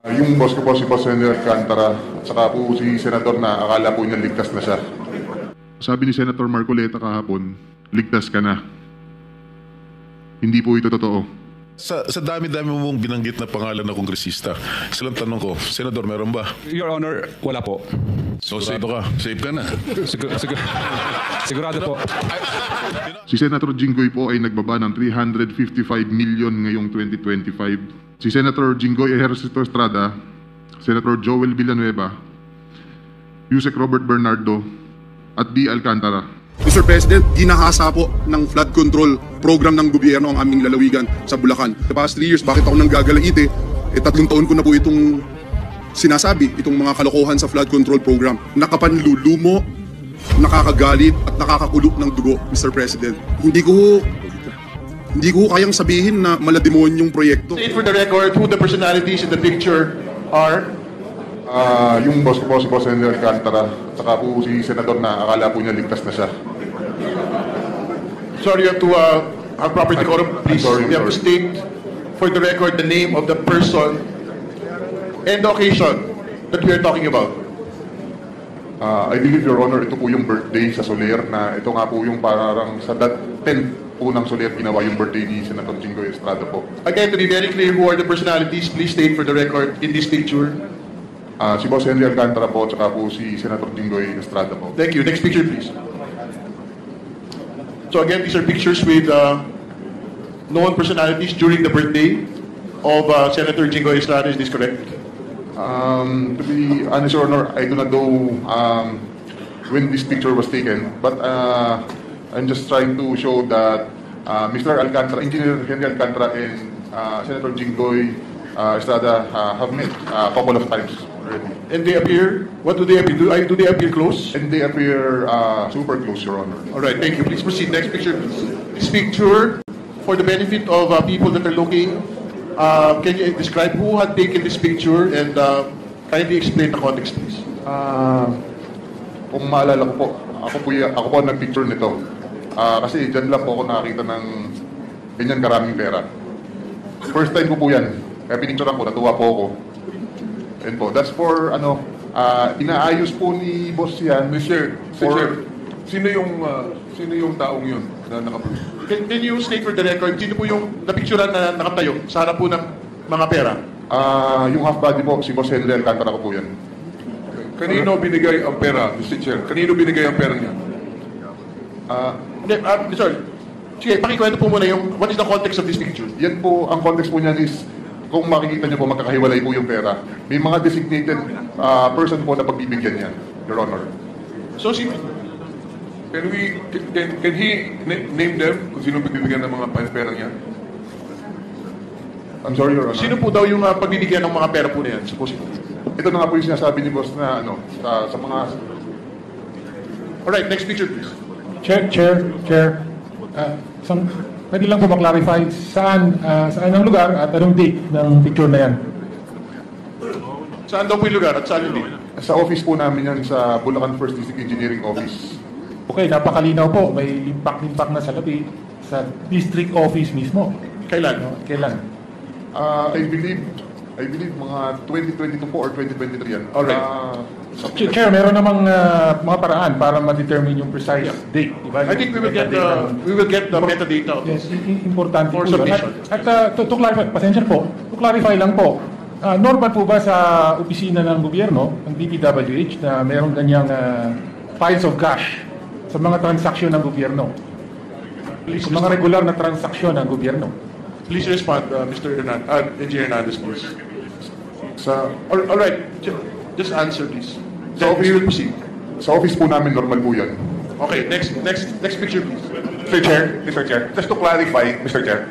Yung boss ko po, si Boss Senator Alcantara, at saka po si Senator na akala po niya ligtas na siya. Sabi ni Senator Marcoleta kahapon, ligtas ka na. Hindi po ito totoo. Sa dami-dami mong binanggit na pangalan na kongresista, silang tanong ko, Senador, meron ba? Your Honor, wala po. So, sigurado ka? Safe ka na? Sigurado po. Si Senator Jinggoy po ay nagbaba ng 355 million ngayong 2025. Si Senator Jinggoy Ejercito Estrada, Senator Joel Villanueva, Yusek Robert Bernardo, at D. Alcantara. Mr. President, ginahasa po ng flood control program ng gobyerno ang aming lalawigan sa Bulacan. The past 3 years, bakit ako nang gagalaite? 3 taon ko na po itong sinasabi, itong mga kalokohan sa flood control program. Nakapanlulumo, nakakagalit at nakakakulok ng dugo, Mr. President. Hindi ko kayang sabihin na malademonyong proyekto. State for the record who the personalities in the picture are. Yung boss ko po, si Boss Senator Alcantara, at saka po si Senator na akala po niya ligtas na siya. Sorry, you have to have proper decorum, please. Sorry, You have to state for the record the name of the person and the occasion that we are talking about. I believe, Your Honor, ito po yung birthday sa Soler na ito nga po yung parang sa 10th po ng Soler ginawa yung birthday ni Senator Jinggoy Estrada po. Again, to be very clear who are the personalities, please state for the record in this picture. Si Boss Henry Alcantara po, at saka po si Senator Jinggoy Estrada po. Thank you. Next picture, please. So again, these are pictures with known personalities during the birthday of Senator Jinggoy Estrada. Is this correct? To be honest, Your Honor, I do not know when this picture was taken, but I'm just trying to show that Mr. Alcantara, Engineer Henry Alcantara, and Senator Jinggoy Estrada have met a couple of times already. And they appear, what do they appear? Do they appear close? And they appear super close, Your Honor. All right, thank you. Please proceed. Next picture, please. This picture, for the benefit of people that are looking, can you describe who had taken this picture and kindly explain the context, please? Kung maalala ko po, ako po nag-picture nito. Kasi dyan lang po ako nakakita ng ganyan karaming pera. First time ko po yan. Kaya pinicturean ko, natuwa po ako. And po, that's for, inaayos po ni boss yan. Mr. Chair, sino yung taong yun na nakapost? Can you state for the record, sino po yung napicturean na nakatayo sa harap po ng mga pera? Yung half body po, si Boss Henry Alcantara ko po yan. Kanino binigay ang pera, Mr. Chair? Kanino binigay ang pera niya? Sorry. Sige, pakikwento po muna yung, what is the context of this picture? Yan po, ang context po niyan is, kung makikita niyo po, magkakahiwalay po yung pera. May mga designated person po na pagbibigyan yan, Your Honor. So, Can he name them kung sino bibigyan ng mga pera niya? I'm sorry, Your Honor. sino po daw yung pagbibigyan ng mga pera po na yan? Supposedly. Ito na nga po yung sinasabi ni boss na sa mga... Alright, next picture please. Chair. Pwede lang po ma-clarify saan ang lugar at anong date ng picture na yan? Saan daw po yung lugar at saan hindi? Sa office po namin yan, sa Bulacan First District Engineering Office. Okay, napakalinaw po. May limpak-limpak na salapi sa district office mismo. Kailan? Kailan? I believe mga 2022 po or 2023 yan. Alright. Chair, meron namang mga paraan para ma-determine yung precise date. Diba? I think we will get the metadata of Yes, this. importante For po yun. submission. At to clarify, pasensya po, to clarify lang po, normal po ba sa opisina ng gobyerno, ng DPWH, na meron ganyang files of cash sa mga transaksyon ng gobyerno? Sa mga regular na transaksyon ng gobyerno? Please respond, Mr. Engineer Hernandez, please. All right, just answer please. So we will proceed. Sa office po namin, normal po yan. Okay, next picture please. Mr. Chair, just to clarify, Mr. Chair,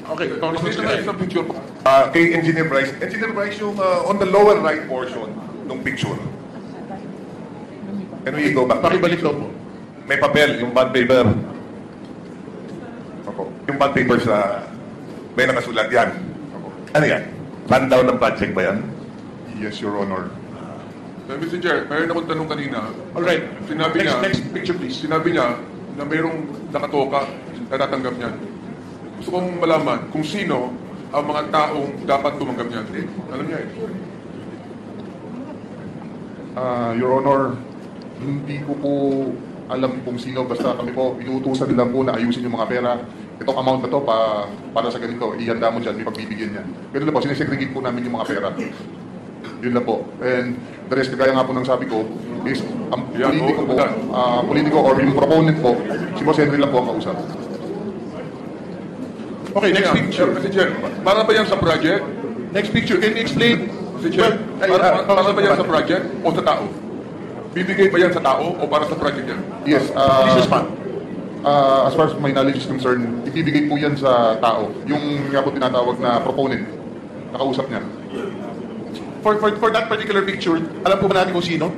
Okay, Mr. Chair, sa picture po. kay Engineer Bryce, yung on the lower right portion ng picture. Can we go back? Pakibalik daw po. May papel, yung bond paper. Opo. Yung bond paper sa may nakasulat yan. Opo. Ano yan? Rundown ng project ba yan? Yes, Your Honor. Mr. Chair, mayroon akong tanong kanina. All right, Sinabi niya, next picture please. sinabi niya na mayroong nakatoka na tatanggap niyan. Gusto kong malaman kung sino ang mga taong dapat tumanggap niyan. Alam niya eh. Your Honor, hindi ko po alam kung sino, basta kami po, inuutusan lang po na ayusin yung mga pera. Itong amount na to para sa ganito, ihanda mo dyan, may pagbibigyan yan. Ganun lang po, sinesegregate po namin yung mga pera. Yun lang po. And the rest, kagaya nga po ng sabi ko, is ang politiko po, politiko or yung proponent po, si Boss Henry lang po ang kausap. Okay, next picture. Mr. Chair, para ba yan sa project? Next picture. Can you explain? Mr. Chair, para ba yan sa project o sa tao? Bibigay ba yan sa tao o para sa project yan? Yes, Business fund. as far as my knowledge is concerned, ibibigay po yan sa tao. Yung nga po tinatawag na proponent, nakausap niya. For that particular picture, alam po ba natin kung sino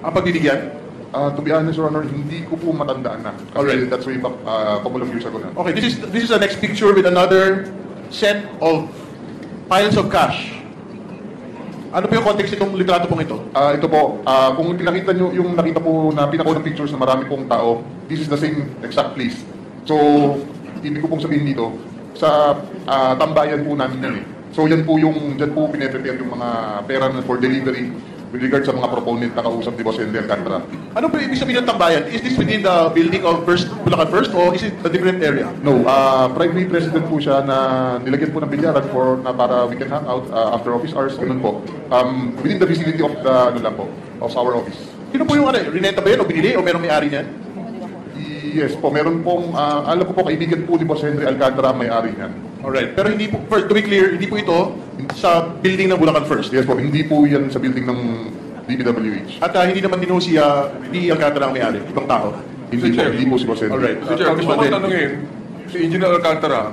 ang pagbibigyan? To be honest, Your Honor, hindi ko po matandaan na. Kasi Alright. that's way back couple of years ago na. Okay, this is the next picture with another set of piles of cash. Ano po yung context nitong litrato pong ito? Ito po, kung pinakita nyo yung nakita po na pinakaunang pictures na marami pong tao, this is the same exact place. So, ibig ko pong sabihin dito, sa tambayan po namin yan eh. So, dyan po pineprepared yung mga pera na for delivery with regard sa mga proponent na kausap ni Boss Henry Alcantara. Ano po ibig sabihin ng tambayan? Is this within the building of Bulacan First or is it a different area? No, private resident po siya na nilagyan po ng bilyaran para we can hang out after office hours, ganun po. Within the vicinity of the, of our office. Sino po yung rinenta ba yan o binili o merong may-ari niyan? Yes po, meron pong, alam ko po, kaibigan po ni Boss Henry Alcantara ang may-ari niyan. Alright. Pero hindi po, first, to be clear, hindi po ito sa building ng Bulacan First. Yes po, hindi po yan sa building ng DPWH. At hindi naman din po si Alcantara ang may-ari, ibang tao. Hindi po si Boss Henry. Alright. Mr. Chair, gusto ko tanungin si Engineer Alcantara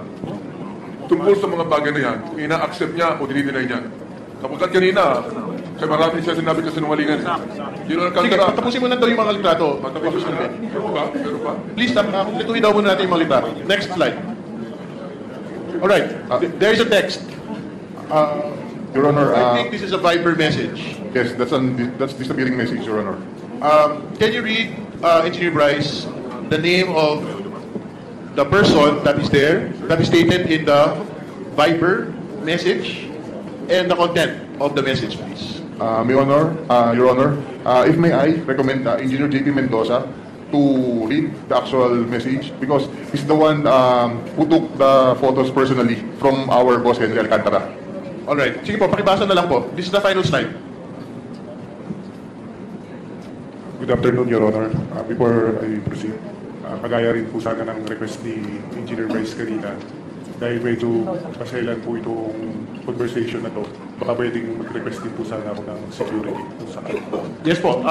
tungkol sa mga bagay na yan, ina-accept niya o dinideny niya. Kapagkat kanina, kaya marami siya sinabi sa sinungalingan. Engineer Sige, Alcantara, patapusin mo na daw yung mga litrato. pero pa? Please, kumpletuhin daw muna natin yung mga litrato. Next slide. Alright. There is a text. Your Honor, I think this is a Viber message. yes, that's disappearing message, Your Honor. Can you read, Engineer Bryce, the name of the person that is there, that is stated in the Viber message, and the content of the message, please? Your Honor, if may I recommend Engineer JP Mendoza to read the actual message because he's the one who took the photos personally from our Boss Henry Alcantara. Alright. Sige po, pakibasa na lang po. This is the final slide. Good afternoon, Your Honor. Before I proceed, kagaya rin po sana ng request ni Engineer Bryce kanina, dahil medyo paselan po itong conversation na to, baka pwedeng mag-request din po sana ako ng security kung saan. Yes po.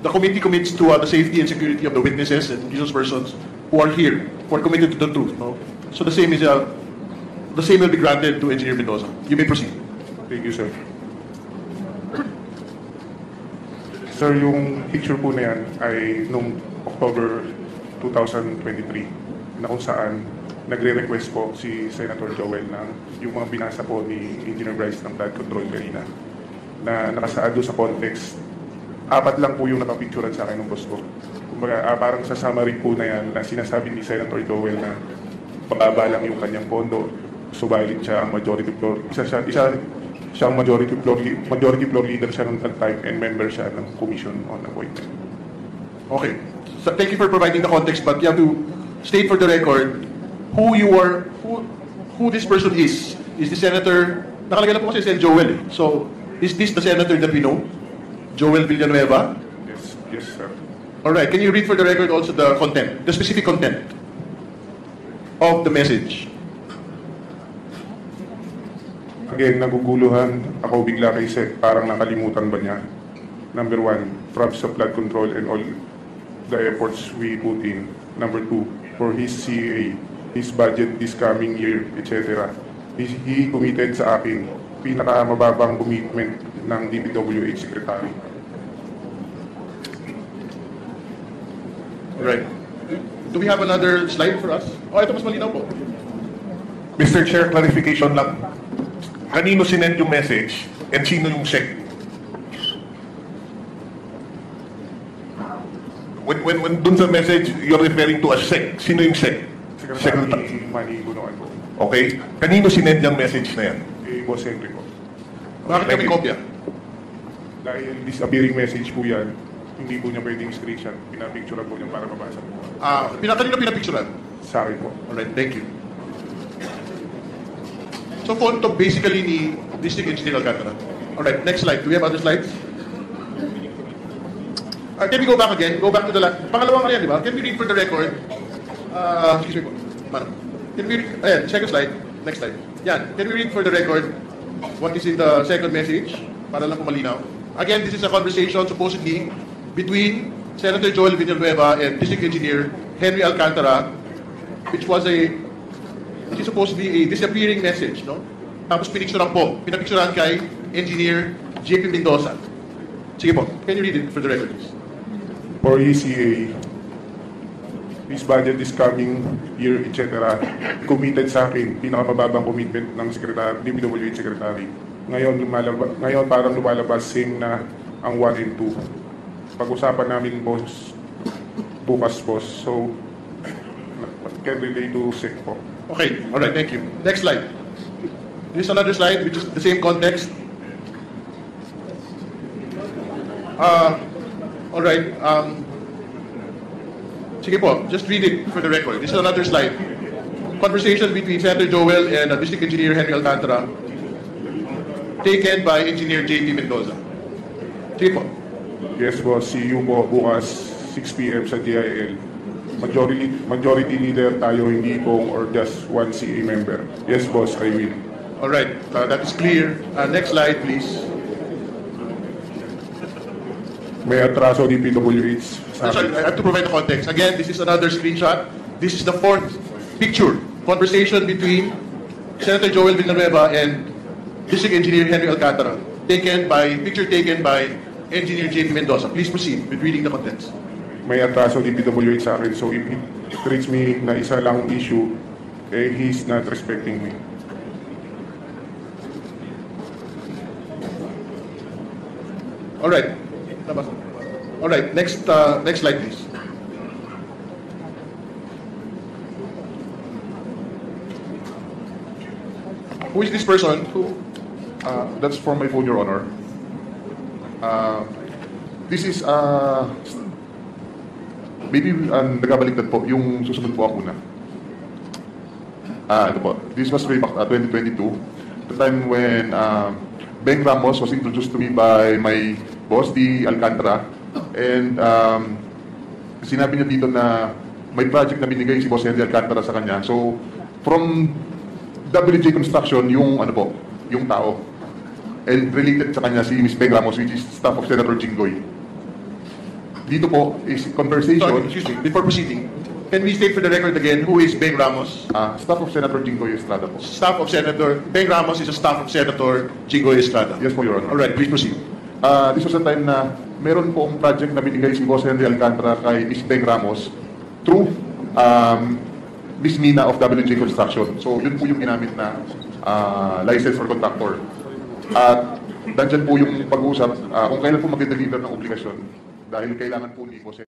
The committee commits to the safety and security of the witnesses and accused persons who are here, who are committed to the truth. No? So the same will be granted to Engineer Mendoza. You may proceed. Thank you, sir. Sir, yung picture po na yan ay noong October 2023 na kung saan nagre-request po si Senator Joel ng yung mga binasa po ni Engineer Bryce ng flood control kanina na nakasaad doon sa context. 4 lang po yung nakapicturan sa akin ng boss ko. Kumbaga, parang sa summary po na yan na sinasabi ni Senator Joel na pababa lang yung kanyang pondo, subalit siya ang majority floor. Siya ang majority floor leader siya noong time and member siya ng Commission on Appointment. Okay. So thank you for providing the context, but you have to state for the record who you are, who this person is. Is the senator, nakalagay na po kasi si Joel eh. So, is this the senator that we know? Joel Villanueva? Yes, sir. Alright, can you read for the record also the content, the specific content of the message? Again, naguguluhan ako bigla kay Seth, parang nakalimutan ba niya? Number 1, props of flood control and all the efforts we put in. Number 2, for his CA, his budget this coming year, etc. He committed sa akin pinakamababang commitment ng DPWH Secretary. Alright. Do we have another slide for us? Oh, ito mas malinaw po. Mr. Chair, clarification lang. Kanino sinend yung message and sino yung SEC? When dun sa message, you're referring to a SEC. Sino yung SEC? Secretary Manny Bunoan po. Okay? Kanino sinend yung message na yan? Boss Henry po. Bakit kami kopya? Dahil disappearing message po yan, hindi po niya pwedeng screenshot. Pinapicturean po niya para mabasa po. Kanino pinapicturean? Sa akin po. Alright, thank you. So phone to basically ni District Engineer Alcantara. Alright, next slide. Do we have other slides? Can we go back again? Go back to the pangalawang yan, di ba? Can we read for the record? Excuse me po. Madam. Can we read? Ayan, second slide. Next slide. Yan. Can we read for the record what is in the second message? Para lang po malinaw. Again, this is a conversation supposedly between Senator Joel Villanueva and District Engineer Henry Alcantara, which is supposed to be a disappearing message, no? Tapos pinapicturean kay Engineer JP Mendoza. Sige po, can you read it for the record, please? For ECA, this budget is coming year, etc. Committed sa akin, pinakamababang commitment ng DPWH Secretary. Ngayon parang lumalabas same na ang 1 and 2. Pag-usapan namin, boss, bukas, boss. So, can relate to SEC po. Okay, all right, thank you. Next slide. This is another slide which is the same context. All right. Sige po, just read it for the record. This is another slide. Conversation between Senator Joel and District Engineer Henry Alcantara, taken by Engineer JP Mendoza. Sige po. Yes, boss. See you po bukas 6 p.m. sa GIL. Majority leader tayo, hindi po or just one CA member. Yes, boss, I will. All right, that is clear. Next slide, please. May atraso DPWH sa Sorry, I have to provide the context. Again, this is another screenshot. This is the fourth picture. Conversation between Senator Joel Villanueva and District Engineer Henry Alcantara. Picture taken by Engineer JP Mendoza. Please proceed with reading the contents. May atraso DPWH sa akin. So if he treats me na isa lang issue, he's not respecting me. All right. All right. Next slide, please. Who is this person? That's from my phone, Your Honor. This is, maybe nagabaliktad po, yung susunod po ako na. Ito po. This was way back 2022. The time when Beng Ramos was introduced to me by my boss, D. Alcantara. And sinabi niya dito na may project na binigay si Boss Henry Alcantara sa kanya. So, from WJ Construction, yung yung tao. And related sa kanya si Ms. Beng Ramos, which is staff of Senator Jinggoy. Dito po is conversation. Sorry, excuse me. Before proceeding, can we state for the record again who is Beng Ramos? Staff of Senator Jinggoy Estrada po. Staff of Senator Beng Ramos is a staff of Senator Jinggoy Estrada. Yes po, Your Honor. All right, please proceed. This was the time na meron pong project na binigay si Boss Henry Alcantara kay Ms. Beng Ramos through Ms. Mina of WJ Construction. So, yun po yung ginamit na license for contractor. At nandyan po yung pag-uusap kung kailan po mag-deliver ng obligasyon dahil kailangan po ni Boss